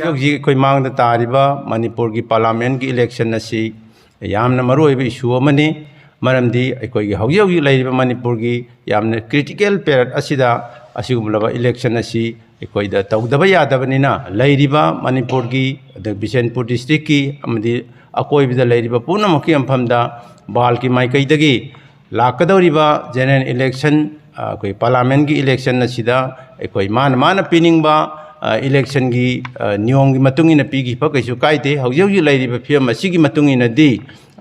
ꯍꯧꯖꯤꯛ ꯑꯩꯈꯣꯏ ꯃꯥꯡꯗ ꯇꯥꯔꯤꯕ ꯃꯅꯤꯄꯨꯔꯒꯤ ꯄꯥꯔꯂꯤꯌꯥꯃꯦꯟꯠꯀꯤ ꯏꯂꯦꯛꯁꯟ ꯑꯁꯤ ꯌꯥꯝꯅ ꯃꯔꯨꯑꯣꯏꯕ ꯏꯁꯨ ꯑꯃꯅꯤ ꯃꯔꯝꯗꯤ ꯑꯩꯈꯣꯏꯒꯤ ꯍꯧꯖꯤꯛ ꯂꯩꯔꯤꯕ ꯃꯅꯤꯄꯨꯔꯒꯤ ꯌꯥꯝꯅ ꯀ꯭ꯔꯤꯇꯤꯀꯦꯜ ꯄꯦꯔꯤꯌꯗ ꯑꯁꯤꯗ ꯑꯁꯤꯒꯨꯝꯂꯕ ꯏꯂꯦꯛꯁꯟ ꯑꯁꯤ ꯑꯩꯈꯣꯏꯗ ꯇꯧꯗꯕ ꯌꯥꯗꯕꯅꯤꯅ ꯂꯩꯔꯤꯕ ꯃꯅꯤꯄꯨꯔꯒꯤ ꯕꯤꯁꯦꯟꯄꯨꯔ ꯗꯤꯁꯇ꯭ꯔꯤꯛꯀꯤ ꯑꯃꯗꯤ ꯑꯀꯣꯏꯕꯗ ꯂꯩꯔꯤꯕ ꯄꯨꯝꯅꯃꯛꯀꯤ ꯃꯐꯝꯗ ꯕꯥꯜꯀꯤ ꯃꯥꯏꯀꯩꯗꯒꯤ ꯂꯥꯛꯀꯗꯧꯔꯤꯕ ꯖꯦꯅꯔꯦꯜ ꯏꯂꯦꯛꯁꯟ ꯑꯩꯈꯣꯏ ꯄꯥꯔꯂꯤꯌꯥꯃꯦꯟꯠꯀꯤ इलेक्शन असिदा अखोई मान पीनिंगबा इलेक्शन की नियम की मतुंगिना पीगिबा कैसु कायदे हौजी लैरिबा फिल्म असिगी मतुंगिनादि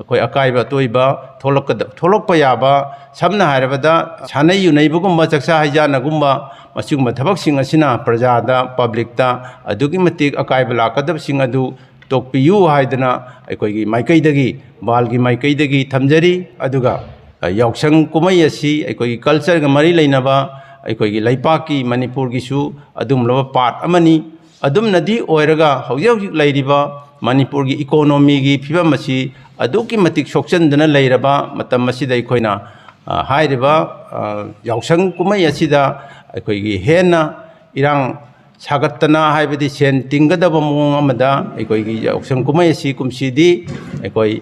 अखोई अकायबा तोइबा थोलकपा याबा समना हायरबदा सानै युनैबगुम्बा चक्सा हाइजानागुम्बा मसिगुम्बा थबकसिंग असिना प्रजादा पब्लिकता अदुगी मतिक अकायबा लाकदबसिंग अदु तोकपियु हाइदना अखोई माइकैदगी बालगी माइकैदगी थमजरी अदुगा याउसंग कुमै असि अखोई कल्चर गा मरी लैनबा अखोई लैपाकी मणिपुर गिसु अदुमलबा पार्ट अमनी अदुमनदी ओइरगा हौजी लैरिबा मणिपुर की इकोनॉमी की फिवम असि अदुकी मतिक सोक्चंदना लैरबा मतम असिदा अखोइना हाइरिबा याउसंग कुमै असिदा अखोई हेना इरांग सागतना हाइबदि सेन तिंगदबा मोंग अमदा अखोई याउसंग कुमै असि कुमसिदि अखोई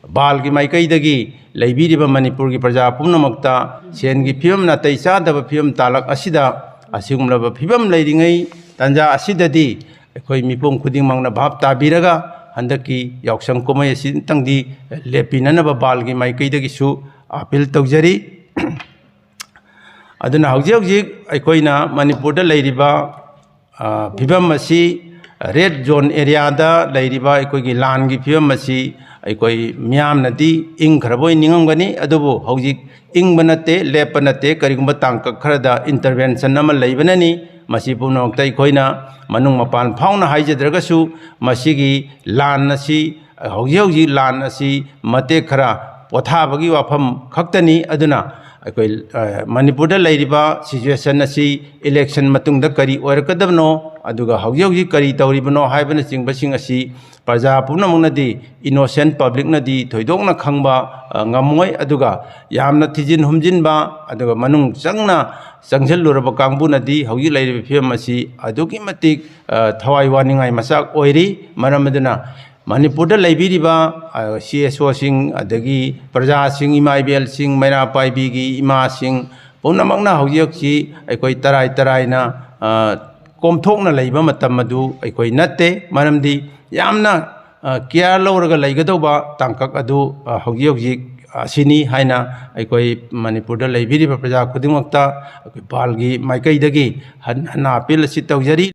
बाल की माइकैदगी लैबिरिबा मणिपुर की प्रजा पुनमक्ता सेन की फिवम नातै चादबा फिवम तालक असिदा असिगुमलबा फिवम लैरिङै तंजा असिददि अखोई मिपुम खुदिंगमंगना भाव ताबिरगा हंदकी याउसंग कुमै असितंगदि लेपिननबा बाल की माइकैदगिसु अपील तौजरी अदुना हौजी अखोइना मणिपुरदा लैरिबा फिवम असी रेड जोन एरियादा लैरिबा अखोइगी लान की फिवम असी अखोई म्यामनदी इंखरबोय निंगमगनी अदुबो हौजिक इंगब नते लेप नते करिगुंबा तांक खरदा इंटरवेंशन अमा लैबननी मसी पुनमक्ता अखोइना मनुंग मपान फाउना हाइजद्रगसु मसीगी लान असी हौजी लान असी मते खरा पोथाबगी वाफम खक्तनी अदुना अखोई मणिपुरदा लैरिबा सिचुएशन असी इलेक्शन मतुंगदा करी ओइरकदबनो अदुगा हौजी करी तौरिबनो हाइबना चिंगबसिंग असी प्रजा पुनमनदी इनोसेंट पब्लिक नदी थोइदोंना खंबा ngамoi अदुगा यामना थिजिन हुमजिनबा अदुगा मनुंग चंगना चंगजलुरबा कांगबुनदी हौजी लैरिबा फिल्म असी अदुगी मतिक थवाई वानिंगाई मसाक ओइरी मरमदुना मणिपुरदा लैबिरिबा CSO सिंग अदगी प्रजा सिंग इमाइबेल सिंग मैना पाइबीगी इमा सिंग पुनमकना हौजी अखोई तराइना कोमथोकना लैबा मतम मदु अखोई नत्ते मरमदी यामना केयर लौरगा लैगदौबा तांकक अदु हौजी असिनी हाइना अखोई मणिपुरदा लैबिरिबा प्रजा खुदिंगमक्ता अखोई बालगी माइकैदगी हन्ना अपील असि तौजरी